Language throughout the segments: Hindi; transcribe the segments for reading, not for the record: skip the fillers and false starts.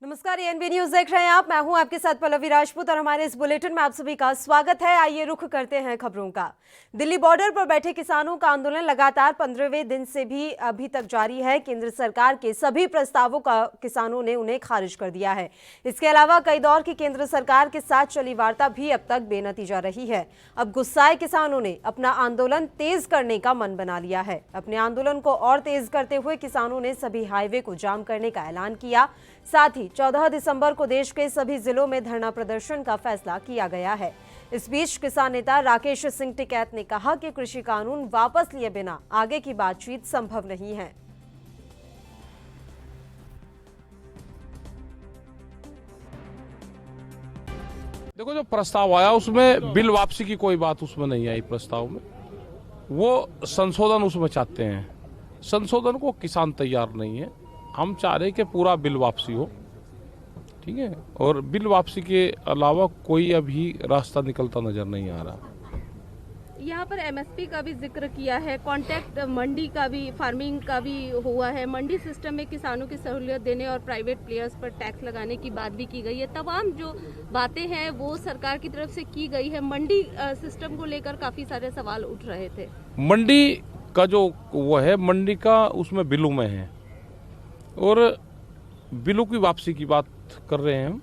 नमस्कार, एएनबी न्यूज देख रहे हैं आप। मैं हूं आपके साथ पल्लवी राजपूत और हमारे इस बुलेटिन में आप सभी का स्वागत है। आइए रुख करते हैं खबरों का। दिल्ली बॉर्डर पर बैठे किसानों का आंदोलन लगातार 15वें दिन से भी अभी तक जारी है। केंद्र सरकार के सभी प्रस्तावों का किसानों ने उन्हें खारिज कर दिया है। इसके अलावा कई दौर की केंद्र सरकार के साथ चली वार्ता भी अब तक बेनतीजा रही है। अब गुस्साए किसानों ने अपना आंदोलन तेज करने का मन बना लिया है। अपने आंदोलन को और तेज करते हुए किसानों ने सभी हाईवे को जाम करने का ऐलान किया। साथ ही 14 दिसंबर को देश के सभी जिलों में धरना प्रदर्शन का फैसला किया गया है। इस बीच किसान नेता राकेश सिंह टिकैत ने कहा कि कृषि कानून वापस लिए बिना आगे की बातचीत संभव नहीं है। देखो, जो प्रस्ताव आया उसमें बिल वापसी की कोई बात उसमें नहीं आई। प्रस्ताव में वो संशोधन उसमें चाहते हैं। संशोधन को किसान तैयार नहीं है। हम चाह रहे कि पूरा बिल वापसी हो, ठीक है, और बिल वापसी के अलावा कोई अभी रास्ता निकलता नजर नहीं आ रहा। यहाँ पर एमएसपी का भी जिक्र किया है, कॉन्ट्रैक्ट मंडी का भी, फार्मिंग का भी हुआ है। मंडी सिस्टम में किसानों की सहूलियत देने और प्राइवेट प्लेयर्स पर टैक्स लगाने की बात भी की गई है। तमाम जो बातें हैं वो सरकार की तरफ से की गई है। मंडी सिस्टम को लेकर काफी सारे सवाल उठ रहे थे। मंडी का जो वो है, मंडी का उसमें बिलों में है और बिलों की वापसी की बात कर रहे हैं हम।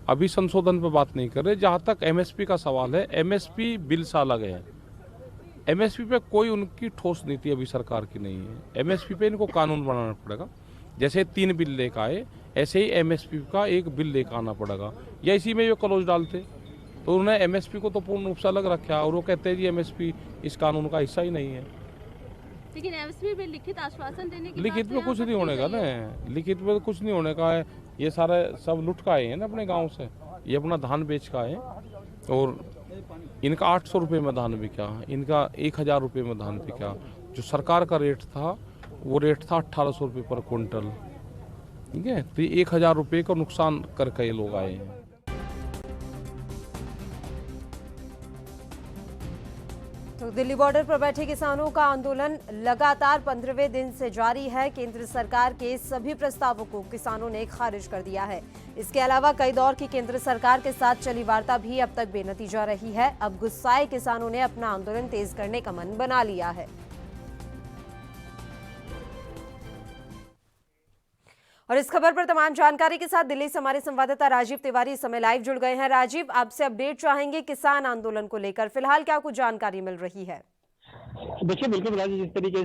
अभी संशोधन पर बात नहीं कर रहे। जहाँ तक एमएसपी का सवाल है, एमएसपी बिल से अलग है। एमएसपी पे कोई उनकी ठोस नीति अभी सरकार की नहीं है। एमएसपी पे इनको कानून बनाना पड़ेगा। जैसे 3 बिल लेकर आए, ऐसे ही एमएसपी का एक बिल लेकर आना पड़ेगा, या इसी में ये क्लोज डालते। तो उन्होंने एमएसपी को तो पूर्ण रूप से अलग रखा और वो कहते हैं जी एमएसपी इस कानून का हिस्सा ही नहीं है। लेकिन एमएसपी में लिखित आश्वासन देने की लिखित में कुछ नहीं होने का ना, लिखित में कुछ नहीं होने का है। ये सारे सब लुट का आए हैं ना अपने गांव से। ये अपना धान बेच का है और इनका 800 रुपये में धान बिका, इनका 1000 रुपये में धान बिका। जो सरकार का रेट था वो रेट था 1800 रुपये पर क्विंटल, ठीक है। तो 1000 रुपये का नुकसान करके ये लोग आए हैं। तो दिल्ली बॉर्डर पर बैठे किसानों का आंदोलन लगातार 15वें दिन से जारी है। केंद्र सरकार के सभी प्रस्तावों को किसानों ने खारिज कर दिया है। इसके अलावा कई दौर की केंद्र सरकार के साथ चली वार्ता भी अब तक बेनतीजा रही है। अब गुस्साए किसानों ने अपना आंदोलन तेज करने का मन बना लिया है। और इस खबर पर तमाम जानकारी के साथ दिल्ली से हमारे संवाददाता राजीव तिवारी इस समय लाइव जुड़ गए हैं। राजीव, आपसे अपडेट चाहेंगे किसान आंदोलन को लेकर। फिलहाल क्या कुछ जानकारी मिल रही है? देखिए, बिल्कुल राजी, जिस तरीके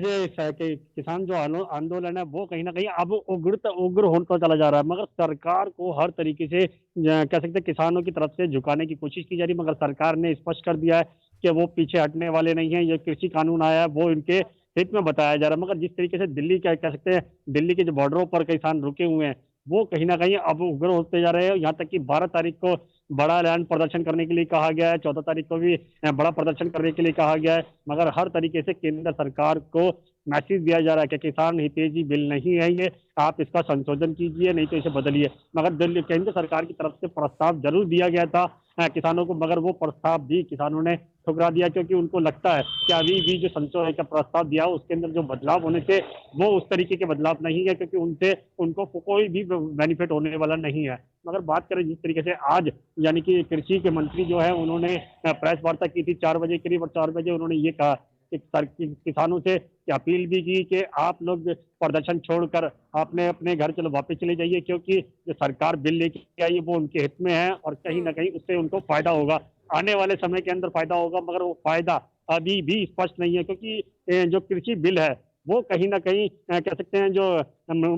से किसान जो आंदोलन है वो कहीं ना कहीं अब उग्र होता चला जा रहा है, मगर सरकार को हर तरीके से कह सकते हैं किसानों की तरफ से झुकाने की कोशिश की जा रही है। मगर सरकार ने स्पष्ट कर दिया है कि वो पीछे हटने वाले नहीं है। ये कृषि कानून आया है वो इनके हित में बताया जा रहा है। मगर जिस तरीके से दिल्ली क्या कह सकते हैं, दिल्ली के जो बॉर्डरों पर किसान रुके हुए हैं वो कहीं ना कहीं अब उग्र होते जा रहे हैं। यहाँ तक कि 12 तारीख को बड़ा लैंड प्रदर्शन करने के लिए कहा गया है, 14 तारीख को भी बड़ा प्रदर्शन करने के लिए कहा गया है। मगर हर तरीके से केंद्र सरकार को मैसेज दिया जा रहा है कि किसान हितैषी बिल नहीं है ये, आप इसका संशोधन कीजिए, नहीं तो इसे बदलिए। मगर दिल्ली केंद्र सरकार की तरफ से प्रस्ताव जरूर दिया गया था किसानों को, मगर वो प्रस्ताव भी किसानों ने ठुकरा दिया, क्योंकि उनको लगता है कि अभी भी जो संशोधन का प्रस्ताव दिया उसके अंदर जो बदलाव होने थे वो उस तरीके के बदलाव नहीं है, क्योंकि उनसे उनको कोई भी बेनिफिट होने वाला नहीं है। मगर बात करें जिस तरीके से आज यानी कि कृषि के मंत्री जो है उन्होंने प्रेस वार्ता की थी 4 बजे करीब, और 4 बजे उन्होंने ये कहा कि किसानों से अपील भी की कि आप लोग प्रदर्शन छोड़कर अपने अपने घर चलो वापस चले जाइए, क्योंकि जो सरकार बिल लेके आई है वो उनके हित में है और कहीं ना कहीं उससे उनको फायदा होगा, आने वाले समय के अंदर फायदा होगा। मगर वो फायदा अभी भी स्पष्ट नहीं है, क्योंकि जो कृषि बिल है वो कहीं ना कहीं कह सकते हैं जो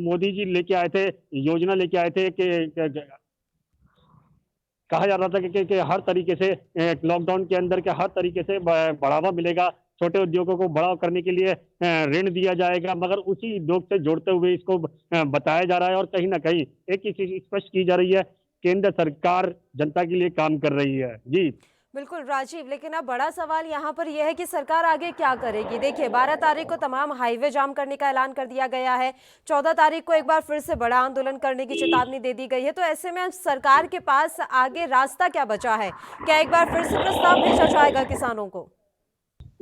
मोदी जी लेके आए थे, योजना लेके आए थे कि कहा जा रहा था कि हर तरीके से लॉकडाउन के अंदर के हर तरीके से बढ़ावा मिलेगा, छोटे उद्योगों को बढ़ावा करने के लिए ऋण दिया जाएगा। मगर उसी उद्योग से जोड़ते हुए इसको बताया जा रहा है और कहीं ना कहीं एक चीज स्पष्ट की जा रही है, केंद्र सरकार जनता के लिए काम कर रही है। जी बिल्कुल राजीव, लेकिन अब बड़ा सवाल यहाँ पर यह है कि सरकार आगे क्या करेगी। देखिए, 12 तारीख को तमाम हाईवे जाम करने का ऐलान कर दिया गया है। 14 तारीख को एक बार फिर से बड़ा आंदोलन करने की चेतावनी दे दी गई है। तो ऐसे में सरकार के पास आगे रास्ता क्या बचा है? क्या एक बार फिर से प्रस्ताव भेजा जाएगा किसानों को?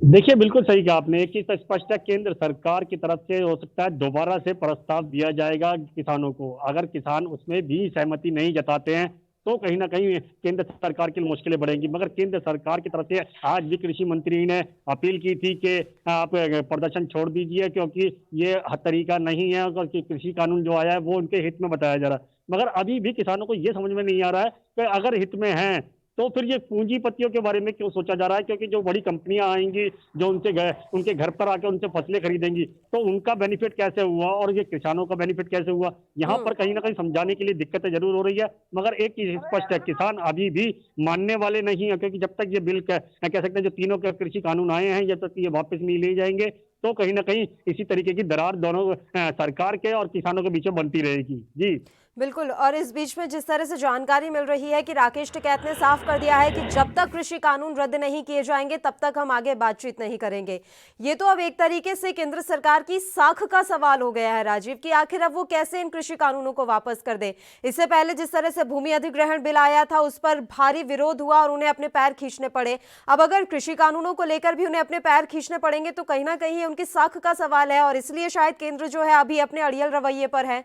देखिए, बिल्कुल सही कहा आपने। एक चीज़ तो स्पष्ट है, केंद्र सरकार की तरफ से हो सकता है दोबारा से प्रस्ताव दिया जाएगा किसानों को। अगर किसान उसमें भी सहमति नहीं जताते हैं, तो कहीं न कहीं केंद्र सरकार के लिए मुश्किलें बढ़ेंगी। मगर केंद्र सरकार की तरफ से आज भी कृषि मंत्री ने अपील की थी कि आप प्रदर्शन छोड़ दीजिए, क्योंकि ये तरीका नहीं है, और कि कृषि कानून जो आया है वो उनके हित में बताया जा रहा है। मगर अभी भी किसानों को ये समझ में नहीं आ रहा है कि अगर हित में हैं, तो फिर ये पूंजीपतियों के बारे में क्यों सोचा जा रहा है? क्योंकि जो बड़ी कंपनियां आएंगी, जो उनके घर पर आके उनसे फसलें खरीदेंगी, तो उनका बेनिफिट कैसे हुआ और ये किसानों का बेनिफिट कैसे हुआ? यहाँ पर कहीं ना कहीं समझाने के लिए दिक्कतें जरूर हो रही है। मगर एक चीज स्पष्ट है, किसान अभी भी मानने वाले नहीं है, क्योंकि जब तक ये बिल कह सकते हैं, जो तीनों के कृषि कानून आए हैं, जब तक ये वापस नहीं लिए जाएंगे, तो कहीं ना कहीं इसी तरीके की दरार दोनों सरकार के और किसानों के बीच में बनती रहेगी। जी। बिल्कुल। और इस बीच में जिस तरह से जानकारी मिल रही है कि राकेश टिकैत ने साफ कर दिया है कि जब तक कृषि कानून रद्द नहीं किए जाएंगे तब तक हम आगे बातचीत नहीं करेंगे। ये तो अब एक तरीके से केंद्र सरकार की साख का सवाल हो गया है राजीव, कि आखिर अब वो कैसे इन कृषि कानूनों को वापस कर दे। इससे पहले जिस तरह से भूमि अधिग्रहण बिल आया था, उस पर भारी विरोध हुआ और उन्हें अपने पैर खींचने पड़े। अब अगर कृषि कानूनों को लेकर भी उन्हें अपने पैर खींचने पड़ेंगे तो कहीं ना कहीं उनकी साख का सवाल है, और इसलिए शायद केंद्र जो है अभी अपने अड़ियल रवैये पर है।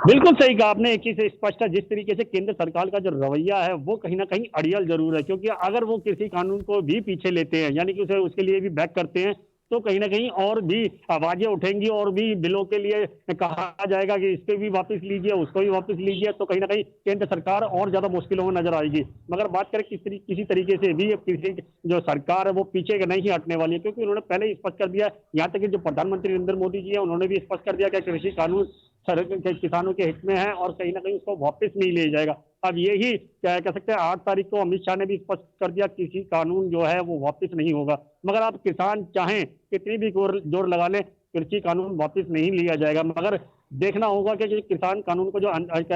बिल्कुल सही कहा आपने। एक चीज स्पष्ट है, जिस तरीके से केंद्र सरकार का जो रवैया है वो कहीं ना कहीं अड़ियल जरूर है, क्योंकि अगर वो कृषि कानून को भी पीछे लेते हैं, यानी कि उसे उसके लिए भी बैक करते हैं, तो कहीं ना कहीं और भी आवाजें उठेंगी और भी बिलों के लिए कहा जाएगा कि इसको भी वापस लीजिए, उसको भी वापस लीजिए, तो कहीं ना कहीं केंद्र सरकार और ज्यादा मुश्किलों में नजर आएगी। मगर बात करें किसी तरीके से भी कृषि जो सरकार है वो पीछे नहीं हटने वाली है, क्योंकि उन्होंने पहले ही स्पष्ट कर दिया। यहाँ तक कि जो प्रधानमंत्री नरेंद्र मोदी जी है, उन्होंने भी स्पष्ट कर दिया कि कृषि कानून किसानों के हित में है और कहीं ना कहीं उसको वापस नहीं ले जाएगा। अब यही क्या कह सकते हैं, 8 तारीख को अमित शाह ने भी स्पष्ट कर दिया, कृषि कानून जो है वो वापस नहीं होगा। मगर आप किसान चाहें कितनी भी जोर लगा लें, कृषि कानून वापस नहीं लिया जाएगा। मगर देखना होगा कि किसान कानून को जो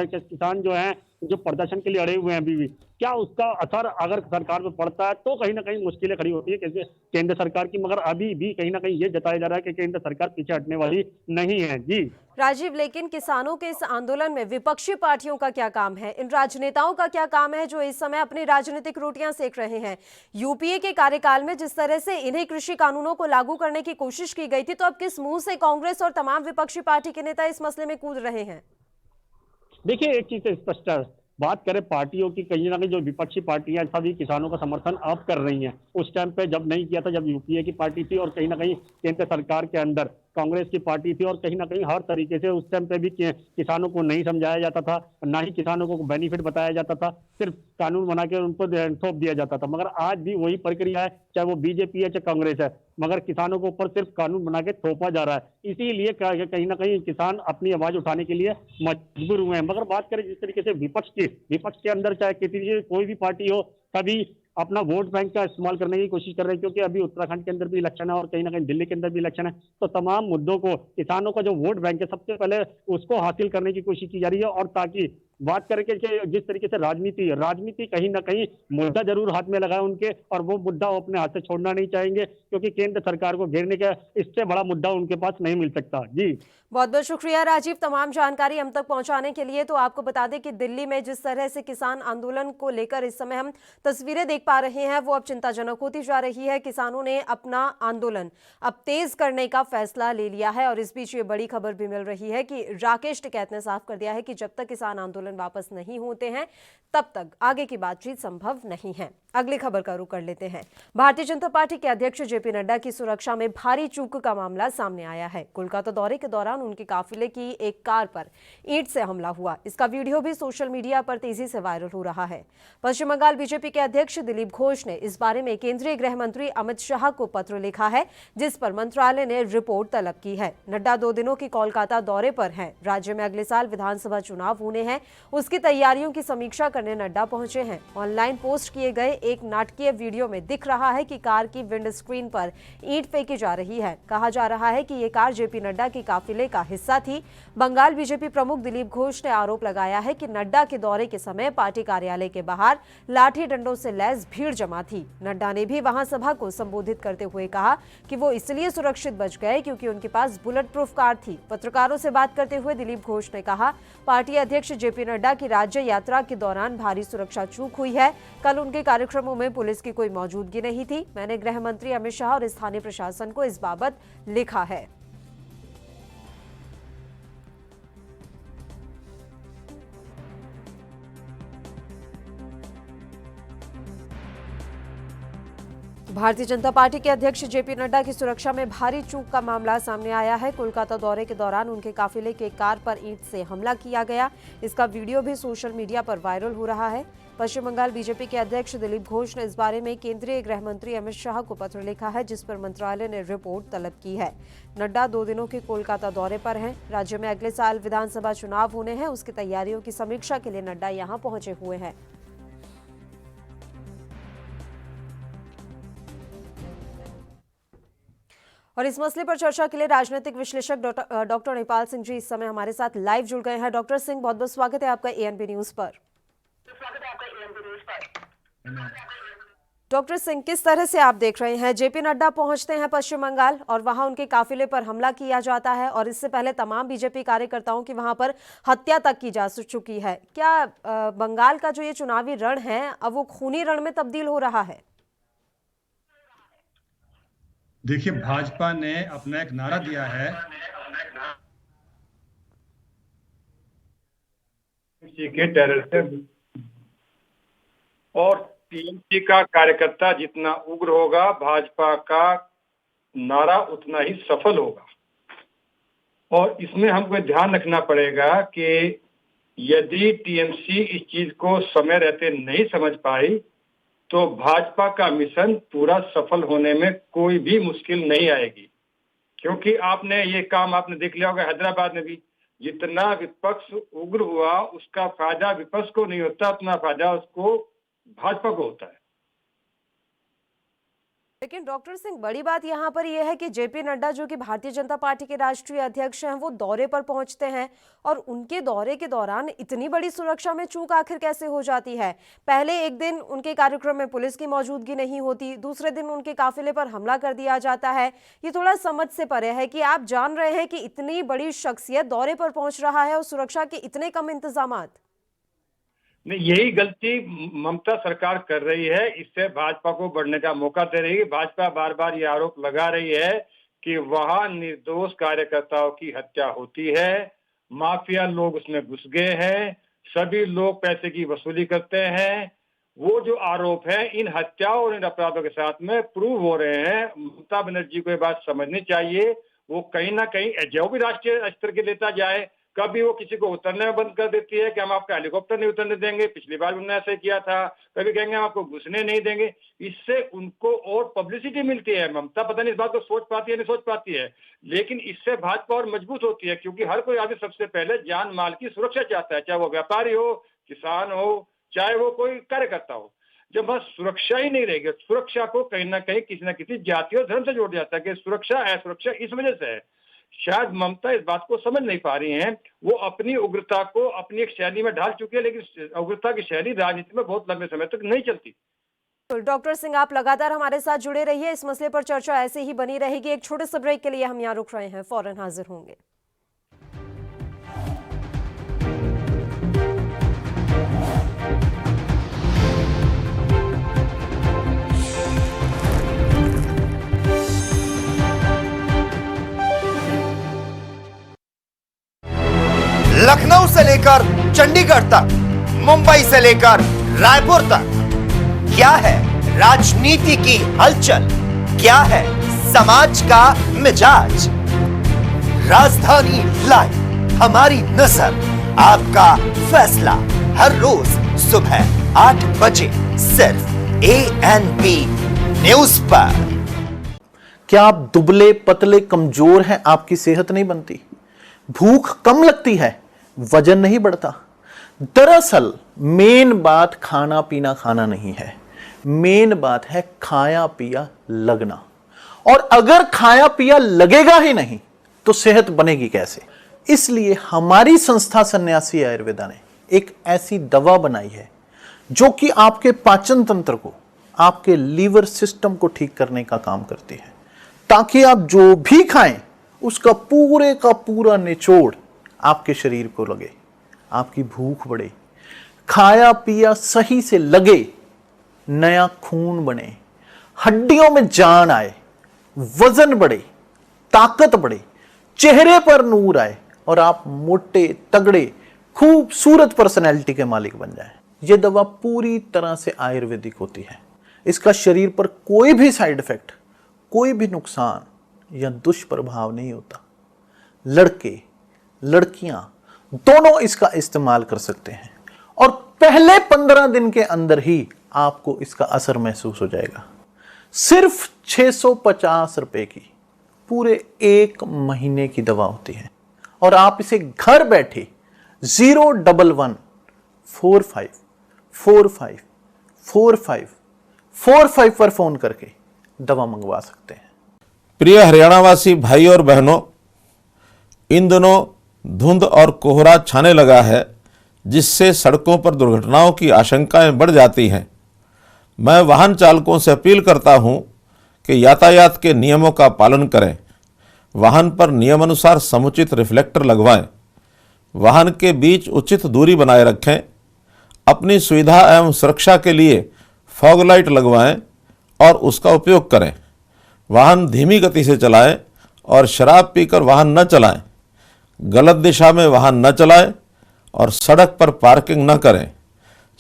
किसान जो है, जो प्रदर्शन के लिए अड़े हुए हैं अभी भी, क्या उसका असर अगर सरकार पे पड़ता है तो कहीं ना कहीं मुश्किलें खड़ी होती है केंद्र सरकार की। मगर अभी भी कहीं ना कहीं ये जताया जा रहा है कि केंद्र सरकार पीछे हटने वाली नहीं है। जी राजीव, लेकिन किसानों के इस आंदोलन में विपक्षी पार्टियों का क्या काम है? इन राजनेताओं का क्या काम है जो इस समय अपनी राजनीतिक रोटियां सेक रहे हैं? यूपीए के कार्यकाल में जिस तरह से इन्हीं कृषि कानूनों को लागू करने की कोशिश की गई थी, तो अब किस मुंह से कांग्रेस और तमाम विपक्षी पार्टी के नेता इस मसले में कूद रहे हैं? देखिए, एक चीज स्पष्ट है, बात करें पार्टियों की, कहीं ना कहीं जो विपक्षी पार्टियां सभी किसानों का समर्थन अब कर रही हैं। उस टाइम पे जब नहीं किया था, जब यूपीए की पार्टी थी और कहीं ना कहीं केंद्र सरकार के अंदर कांग्रेस की पार्टी थी, और कहीं ना कहीं हर तरीके से उस टाइम पे भी किसानों को नहीं समझाया जाता था, ना ही किसानों को बेनिफिट बताया जाता था, सिर्फ कानून बना के उनको थोप दिया जाता था। मगर आज भी वही प्रक्रिया है, चाहे वो बीजेपी है चाहे कांग्रेस है, मगर किसानों के ऊपर सिर्फ कानून बना के थोपा जा रहा है। इसीलिए कहीं ना कहीं किसान अपनी आवाज उठाने के लिए मजबूर हुए हैं। मगर बात करें जिस तरीके से विपक्ष के अंदर, चाहे किसी कोई भी पार्टी हो, सभी अपना वोट बैंक का इस्तेमाल करने की कोशिश कर रहे हैं, क्योंकि अभी उत्तराखंड के अंदर भी इलेक्शन है और कहीं ना कहीं दिल्ली के अंदर भी इलेक्शन है। तो तमाम मुद्दों को, किसानों का जो वोट बैंक है, सबसे पहले उसको हासिल करने की कोशिश की जा रही है। और ताकि बात करें कि जिस तरीके से राजनीति कहीं ना कहीं मुद्दा जरूर हाथ में लगा है उनके, और वो मुद्दा वो अपने हाथ से छोड़ना नहीं चाहेंगे, क्योंकि केंद्र सरकार को घेरने का इससे बड़ा मुद्दा उनके पास नहीं मिल सकता। जी बहुत बहुत शुक्रिया राजीव, तमाम जानकारी हम तक पहुंचाने के लिए। तो आपको बता दें कि दिल्ली में जिस तरह से किसान आंदोलन को लेकर इस समय हम तस्वीरें देख पा रहे हैं, वो अब चिंताजनक होती जा रही है। किसानों ने अपना आंदोलन अब तेज करने का फैसला ले लिया है, और इस बीच ये बड़ी खबर भी मिल रही है कि राकेश टिकैत ने साफ कर दिया है कि जब तक किसान आंदोलन वापस नहीं होते हैं तब तक आगे की बातचीत संभव नहीं है। अगली खबर का रुख कर लेते हैं। भारतीय जनता पार्टी के अध्यक्ष जेपी नड्डा की सुरक्षा में भारी चूक का मामला सामने आया है। कोलकाता दौरे के दौरान उनके काफिले की एक कार पर ईंट से हमला हुआ। इसका वीडियो भी सोशल मीडिया पर तेजी से वायरल हो रहा है। पश्चिम बंगाल बीजेपी के अध्यक्ष दिलीप घोष ने इस बारे में केंद्रीय गृह मंत्री अमित शाह को पत्र लिखा है, जिस पर मंत्रालय ने रिपोर्ट तलब की है। नड्डा 2 दिनों की कोलकाता दौरे पर हैं। राज्य में अगले साल विधानसभा चुनाव होने हैं, उसकी तैयारियों की समीक्षा करने नड्डा पहुंचे हैं। ऑनलाइन पोस्ट किए गए एक नाटकीय वीडियो में दिख रहा है कि कार की विंड स्क्रीन पर ईंट फेंकी जा रही है। कहा जा रहा है कि ये कार जेपी नड्डा के काफिले का हिस्सा थी। बंगाल बीजेपी प्रमुख दिलीप घोष ने आरोप लगाया है कि नड्डा के दौरे के समय पार्टी कार्यालय के बाहर लाठी डंडों से लैस भीड़ जमा थी। नड्डा ने भी वहां सभा को संबोधित करते हुए कहा कि वो इसलिए सुरक्षित बच गए क्योंकि उनके पास बुलेट प्रूफ कार थी। पत्रकारों से बात करते हुए दिलीप घोष ने कहा, पार्टी अध्यक्ष जेपी नड्डा की राज्य यात्रा के दौरान भारी सुरक्षा चूक हुई है। कल उनके कार्यक्रमों में पुलिस की कोई मौजूदगी नहीं थी। मैंने गृह मंत्री अमित शाह और स्थानीय प्रशासन को इस बाबत लिखा है। भारतीय जनता पार्टी के अध्यक्ष जेपी नड्डा की सुरक्षा में भारी चूक का मामला सामने आया है। कोलकाता दौरे के दौरान उनके काफिले के कार पर ईंट से हमला किया गया। इसका वीडियो भी सोशल मीडिया पर वायरल हो रहा है। पश्चिम बंगाल बीजेपी के अध्यक्ष दिलीप घोष ने इस बारे में केंद्रीय गृह मंत्री अमित शाह को पत्र लिखा है, जिस पर मंत्रालय ने रिपोर्ट तलब की है। नड्डा 2 दिनों के कोलकाता दौरे पर हैं। राज्य में अगले साल विधानसभा चुनाव होने हैं, उसकी तैयारियों की समीक्षा के लिए नड्डा यहां पहुंचे हुए हैं। और इस मसले पर चर्चा के लिए राजनीतिक विश्लेषक डॉक्टर नेपाल सिंह जी इस समय हमारे साथ लाइव जुड़ गए हैं। डॉक्टर सिंह, बहुत बहुत स्वागत है आपका एएनबी न्यूज पर। डॉक्टर सिंह, किस तरह से आप देख रहे हैं, जेपी नड्डा पहुंचते हैं पश्चिम बंगाल और वहां उनके काफिले पर हमला किया जाता है और इससे पहले तमाम बीजेपी कार्यकर्ताओं की वहां पर हत्या तक की जा चुकी है। क्या बंगाल का जो ये चुनावी रण है अब वो खूनी रण में तब्दील हो रहा है? देखिए, भाजपा ने अपना एक नारा दिया है के टेरर से, और टीएमसी का कार्यकर्ता जितना उग्र होगा, भाजपा का नारा उतना ही सफल होगा। और इसमें हमको ध्यान रखना पड़ेगा कि यदि टीएमसी इस चीज को समय रहते नहीं समझ पाई तो भाजपा का मिशन पूरा सफल होने में कोई भी मुश्किल नहीं आएगी। क्योंकि आपने ये काम आपने देख लिया होगा हैदराबाद में भी, जितना विपक्ष उग्र हुआ उसका फायदा विपक्ष को नहीं होता, उतना फायदा उसको भाजपा को होता है। लेकिन डॉक्टर सिंह, बड़ी बात यहाँ पर यह है कि जेपी नड्डा जो कि भारतीय जनता पार्टी के राष्ट्रीय अध्यक्ष हैं, वो दौरे पर पहुंचते हैं और उनके दौरे के दौरान इतनी बड़ी सुरक्षा में चूक आखिर कैसे हो जाती है? पहले एक दिन उनके कार्यक्रम में पुलिस की मौजूदगी नहीं होती, दूसरे दिन उनके काफिले पर हमला कर दिया जाता है। ये थोड़ा समझ से परे है कि आप जान रहे हैं कि इतनी बड़ी शख्सियत दौरे पर पहुंच रहा है और सुरक्षा के इतने कम इंतजाम। नहीं, यही गलती ममता सरकार कर रही है। इससे भाजपा को बढ़ने का मौका दे रही है। भाजपा बार बार ये आरोप लगा रही है कि वहां निर्दोष कार्यकर्ताओं की हत्या होती है, माफिया लोग उसमें घुस गए हैं, सभी लोग पैसे की वसूली करते हैं। वो जो आरोप है इन हत्याओं और इन अपराधों के साथ में प्रूव हो रहे हैं। ममता बनर्जी को ये बात समझनी चाहिए। वो कहीं ना कहीं जो भी राष्ट्रीय स्तर के लेता जाए, कभी वो किसी को उतरने में बंद कर देती है कि हम आपका हेलीकॉप्टर नहीं उतरने देंगे, पिछली बार उन्होंने ऐसे किया था। कभी कहेंगे हम आपको घुसने नहीं देंगे। इससे उनको और पब्लिसिटी मिलती है। ममता पता नहीं इस बात को सोच पाती है नहीं सोच पाती है, लेकिन इससे भाजपा और मजबूत होती है। क्योंकि हर कोई आगे सबसे पहले जान माल की सुरक्षा चाहता है, चाहे वो व्यापारी हो, किसान हो, चाहे वो कोई कार्यकर्ता हो। जब बस सुरक्षा ही नहीं रहेगी, सुरक्षा को कहीं ना कहीं किसी न किसी जाति और धर्म से जोड़ जाता है कि सुरक्षा असुरक्षा इस वजह से है। शायद ममता इस बात को समझ नहीं पा रही हैं। वो अपनी उग्रता को अपनी एक शैली में ढाल चुकी है, लेकिन उग्रता की शैली राजनीति में बहुत लंबे समय तक नहीं चलती। डॉक्टर सिंह, आप लगातार हमारे साथ जुड़े रहिए, इस मसले पर चर्चा ऐसे ही बनी रहेगी। एक छोटे से ब्रेक के लिए हम यहाँ रुक रहे हैं, फौरन हाजिर होंगे। लखनऊ से लेकर चंडीगढ़ तक, मुंबई से लेकर रायपुर तक, क्या है राजनीति की हलचल, क्या है समाज का मिजाज। राजधानी लाइव, हमारी नजर, आपका फैसला, हर रोज सुबह 8 बजे सिर्फ एएनबी न्यूज पर। क्या आप दुबले पतले कमजोर हैं, आपकी सेहत नहीं बनती, भूख कम लगती है, वजन नहीं बढ़ता? दरअसल मेन बात खाना पीना खाना नहीं है, मेन बात है खाया पिया लगना। और अगर खाया पिया लगेगा ही नहीं तो सेहत बनेगी कैसे। इसलिए हमारी संस्था सन्यासी आयुर्वेदा ने एक ऐसी दवा बनाई है जो कि आपके पाचन तंत्र को, आपके लीवर सिस्टम को ठीक करने का काम करती है, ताकि आप जो भी खाएं उसका पूरे का पूरा निचोड़ आपके शरीर को लगे, आपकी भूख बढ़े, खाया पिया सही से लगे, नया खून बने, हड्डियों में जान आए, वजन बढ़े, ताकत बढ़े, चेहरे पर नूर आए और आप मोटे तगड़े खूबसूरत पर्सनैलिटी के मालिक बन जाएं। यह दवा पूरी तरह से आयुर्वेदिक होती है। इसका शरीर पर कोई भी साइड इफेक्ट, कोई भी नुकसान या दुष्प्रभाव नहीं होता। लड़के लड़कियां दोनों इसका इस्तेमाल कर सकते हैं और पहले 15 दिन के अंदर ही आपको इसका असर महसूस हो जाएगा। सिर्फ 650 रुपए की पूरे 1 महीने की दवा होती है और आप इसे घर बैठे 01145454545 पर फोन करके दवा मंगवा सकते हैं। प्रिय हरियाणावासी भाई और बहनों, इन दिनों धुंध और कोहरा छाने लगा है, जिससे सड़कों पर दुर्घटनाओं की आशंकाएं बढ़ जाती हैं। मैं वाहन चालकों से अपील करता हूं कि यातायात के नियमों का पालन करें, वाहन पर नियमानुसार समुचित रिफ्लेक्टर लगवाएं, वाहन के बीच उचित दूरी बनाए रखें, अपनी सुविधा एवं सुरक्षा के लिए फॉग लाइट लगवाएं और उसका उपयोग करें। वाहन धीमी गति से चलाएं और शराब पीकर वाहन न चलाएं। गलत दिशा में वाहन न चलाएं और सड़क पर पार्किंग न करें।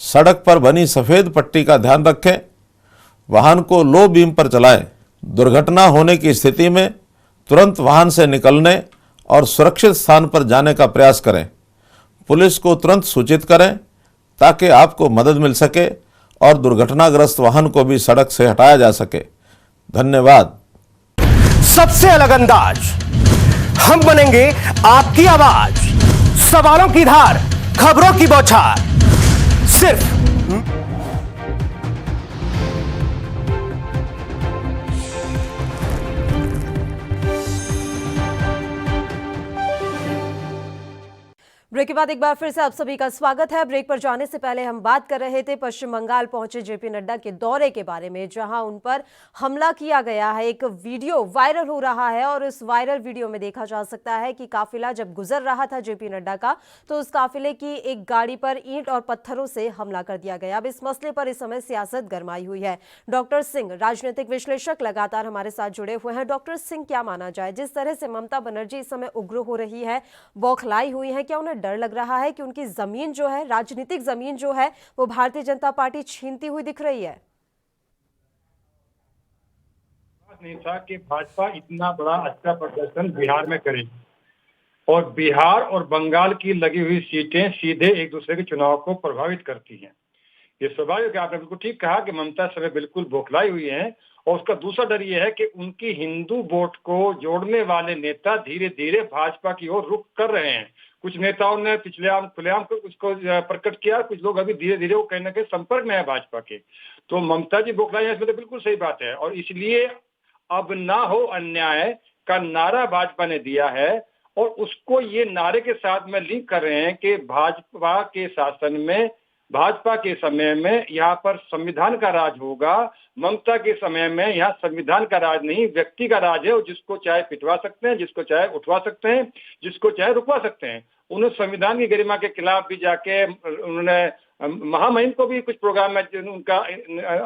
सड़क पर बनी सफ़ेद पट्टी का ध्यान रखें। वाहन को लो बीम पर चलाएं। दुर्घटना होने की स्थिति में तुरंत वाहन से निकलने और सुरक्षित स्थान पर जाने का प्रयास करें। पुलिस को तुरंत सूचित करें ताकि आपको मदद मिल सके और दुर्घटनाग्रस्त वाहन को भी सड़क से हटाया जा सके। धन्यवाद। सबसे अलग अंदाज, हम बनेंगे आपकी आवाज, सवालों की धार, खबरों की बौछार, सिर्फ ब्रेक के बाद एक बार फिर से आप सभी का स्वागत है। ब्रेक पर जाने से पहले हम बात कर रहे थे पश्चिम बंगाल पहुंचे जेपी नड्डा के दौरे के बारे में, जहां उन पर हमला किया गया है। एक वीडियो वायरल हो रहा है और उस वायरल वीडियो में देखा जा सकता है कि काफिला जब गुजर रहा था जेपी नड्डा का, तो उस काफिले की एक गाड़ी पर ईंट और पत्थरों से हमला कर दिया गया। अब इस मसले पर इस समय सियासत गरमाई हुई है। डॉक्टर सिंह, राजनीतिक विश्लेषक, लगातार हमारे साथ जुड़े हुए हैं। डॉक्टर सिंह, क्या माना जाए, जिस तरह से ममता बनर्जी इस समय उग्र हो रही है, बौखलाई हुई है, क्या उन्हें डर लग रहा है कि उनकी जमीन जो है, राजनीतिक जमीन जो है, वो भारतीय जनता पार्टी छीनती हुई दिख रही है? नहीं था कि भाजपा इतना बड़ा अच्छा प्रदर्शन बिहार में करे और बिहार और बंगाल की लगी हुई सीटें सीधे एक दूसरे के चुनाव को प्रभावित करती हैं। ये स्वाभाविक है, आपने बिल्कुल ठीक कहा कि ममता समय बिल्कुल बौखलाई हुई है। और उसका दूसरा डर ये है कि उनकी हिंदू वोट को जोड़ने वाले नेता धीरे धीरे भाजपा की ओर रुख कर रहे हैं। कुछ नेताओं ने पिछले खुलेआम उसको प्रकट किया, कुछ लोग अभी धीरे धीरे वो कहीं ना कहीं संपर्क में है भाजपा के। तो ममता जी बौखलाई है, इसमें तो बिल्कुल सही बात है। और इसलिए अब ना हो अन्याय का नारा भाजपा ने दिया है और उसको ये नारे के साथ में लिंक कर रहे हैं कि भाजपा के शासन में, भाजपा के समय में यहाँ पर संविधान का राज होगा। ममता के समय में यहाँ संविधान का राज नहीं, व्यक्ति का राज है। और जिसको चाहे पिटवा सकते हैं, जिसको चाहे उठवा सकते हैं, जिसको चाहे रुकवा सकते हैं। उन्होंने संविधान की गरिमा के खिलाफ भी जाके उन्होंने महामहिम को भी कुछ प्रोग्राम में उनका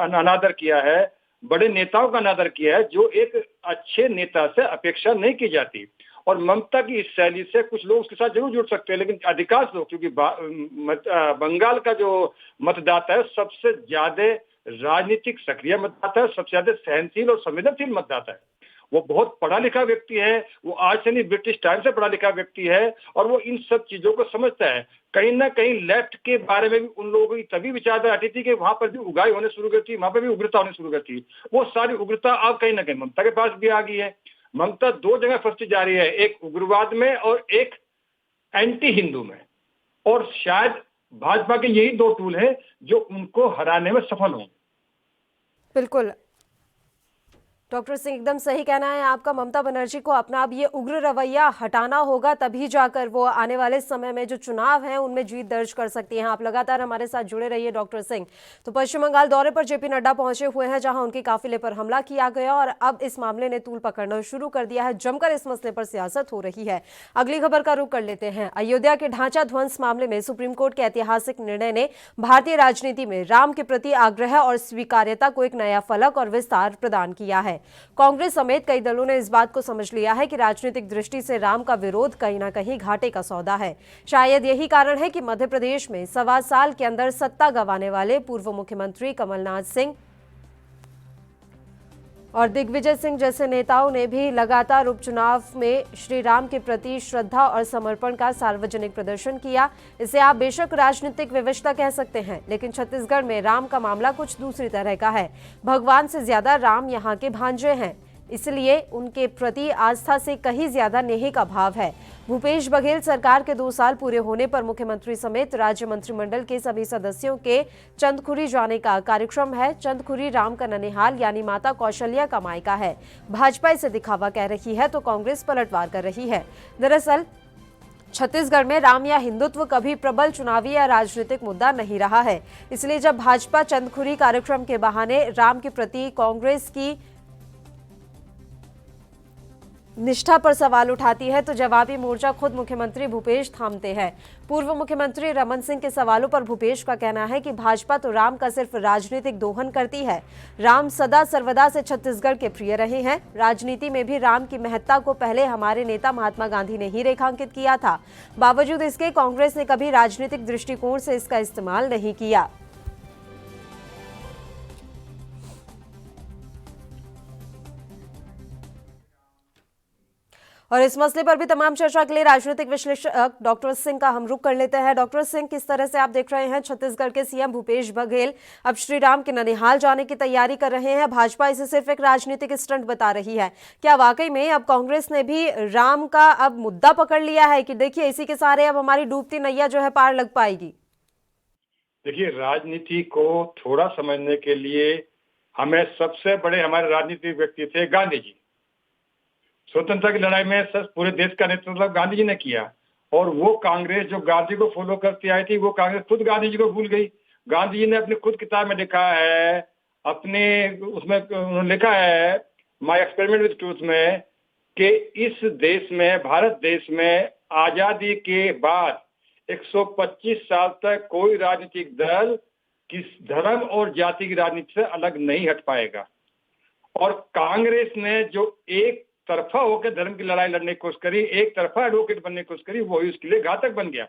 अनादर किया है, बड़े नेताओं का अनादर किया है, जो एक अच्छे नेता से अपेक्षा नहीं की जाती। और ममता की इस शैली से कुछ लोग उसके साथ जरूर जुड़ सकते हैं, लेकिन अधिकांश लोग, क्योंकि बंगाल का जो मतदाता है सबसे ज्यादा राजनीतिक सक्रिय मतदाता है, सबसे ज्यादा सहनशील और संवेदनशील मतदाता है। वो बहुत पढ़ा लिखा व्यक्ति है, वो आज से नहीं ब्रिटिश टाइम से पढ़ा लिखा व्यक्ति है और वो इन सब चीजों को समझता है। कहीं ना कहीं लेफ्ट के बारे में भी उन लोगों की तभी विचारधारा आती थी कि वहां पर भी उगाई होने शुरू कर थी, वहां पर भी उग्रता होने शुरू कर थी। वो सारी उग्रता अब कहीं ना कहीं ममता के पास भी आ गई है। ममता दो जगह फंसती जा रही है, एक उग्रवाद में और एक एंटी हिंदू में। और शायद भाजपा के यही दो टूल हैं जो उनको हराने में सफल हों। बिल्कुल। डॉक्टर सिंह, एकदम सही कहना है आपका। ममता बनर्जी को अपना अब ये उग्र रवैया हटाना होगा, तभी जाकर वो आने वाले समय में जो चुनाव हैं उनमें जीत दर्ज कर सकती हैं। आप लगातार हमारे साथ जुड़े रहिए डॉक्टर सिंह। तो पश्चिम बंगाल दौरे पर जेपी नड्डा पहुंचे हुए हैं, जहां उनके काफिले पर हमला किया गया और अब इस मामले ने तूल पकड़ना शुरू कर दिया है। जमकर इस मसले पर सियासत हो रही है। अगली खबर का रुख कर लेते हैं। अयोध्या के ढांचा ध्वंस मामले में सुप्रीम कोर्ट के ऐतिहासिक निर्णय ने भारतीय राजनीति में राम के प्रति आग्रह और स्वीकार्यता को एक नया फलक और विस्तार प्रदान किया है। कांग्रेस समेत कई दलों ने इस बात को समझ लिया है कि राजनीतिक दृष्टि से राम का विरोध कहीं ना कहीं घाटे का सौदा है। शायद यही कारण है कि मध्य प्रदेश में 1.25 साल के अंदर सत्ता गंवाने वाले पूर्व मुख्यमंत्री कमलनाथ सिंह और दिग्विजय सिंह जैसे नेताओं ने भी लगातार उपचुनाव में श्री राम के प्रति श्रद्धा और समर्पण का सार्वजनिक प्रदर्शन किया। इसे आप बेशक राजनीतिक विवशता कह सकते हैं, लेकिन छत्तीसगढ़ में राम का मामला कुछ दूसरी तरह का है। भगवान से ज्यादा राम यहाँ के भांजे हैं, इसलिए उनके प्रति आस्था से कहीं ज्यादा नेह का भाव है। भूपेश बघेल सरकार के 2 साल पूरे होने पर मुख्यमंत्री समेत राज्य मंत्रिमंडल के सभी सदस्यों के चंदखुरी जाने का कार्यक्रम है। चंदखुरी राम का ननिहाल यानी माता कौशल्या का मायका है। भाजपा इसे दिखावा कह रही है तो कांग्रेस पलटवार कर रही है। दरअसल छत्तीसगढ़ में राम या हिंदुत्व कभी प्रबल चुनावी या राजनीतिक मुद्दा नहीं रहा है। इसलिए जब भाजपा चंदखुरी कार्यक्रम के बहाने राम के प्रति कांग्रेस की निष्ठा पर सवाल उठाती है तो जवाबी मोर्चा खुद मुख्यमंत्री भूपेश थामते हैं। पूर्व मुख्यमंत्री रमन सिंह के सवालों पर भूपेश का कहना है कि भाजपा तो राम का सिर्फ राजनीतिक दोहन करती है। राम सदा सर्वदा से छत्तीसगढ़ के प्रिय रहे हैं। राजनीति में भी राम की महत्ता को पहले हमारे नेता महात्मा गांधी ने ही रेखांकित किया था। बावजूद इसके कांग्रेस ने कभी राजनीतिक दृष्टिकोण से इसका इस्तेमाल नहीं किया। और इस मसले पर भी तमाम चर्चा के लिए राजनीतिक विश्लेषक डॉक्टर सिंह का हम रुख कर लेते हैं। डॉक्टर सिंह, किस तरह से आप देख रहे हैं छत्तीसगढ़ के सीएम भूपेश बघेल अब श्री राम के ननिहाल जाने की तैयारी कर रहे हैं। भाजपा इसे सिर्फ एक राजनीतिक स्टंट बता रही है। क्या वाकई में अब कांग्रेस ने भी राम का अब मुद्दा पकड़ लिया है कि देखिए इसी के सहारे अब हमारी डूबती नैया जो है पार लग पाएगी? देखिए, राजनीति को थोड़ा समझने के लिए हमें सबसे बड़े हमारे राजनीतिक व्यक्ति थे गांधी जी। स्वतंत्रता की लड़ाई में पूरे देश का नेतृत्व गांधी जी ने किया और वो कांग्रेस जो गांधी को फॉलो करती आई थी, वो कांग्रेस खुद गांधी जी को भूल गई। गांधी जी ने अपनी खुद किताब में लिखा है, अपने उसमें उन्होंने लिखा है माय एक्सपेरिमेंट विद ट्रूथ में कि इस देश में, भारत देश में आजादी के बाद 125 साल तक कोई राजनीतिक दल किस धर्म और जाति की राजनीति से अलग नहीं हट पाएगा। और कांग्रेस ने जो एक तरफा होकर धर्म की लड़ाई लड़ने की कोशिश करी, एक तरफा एडवोकेट बनने की कोशिश करी, वही उसके लिए घातक बन गया।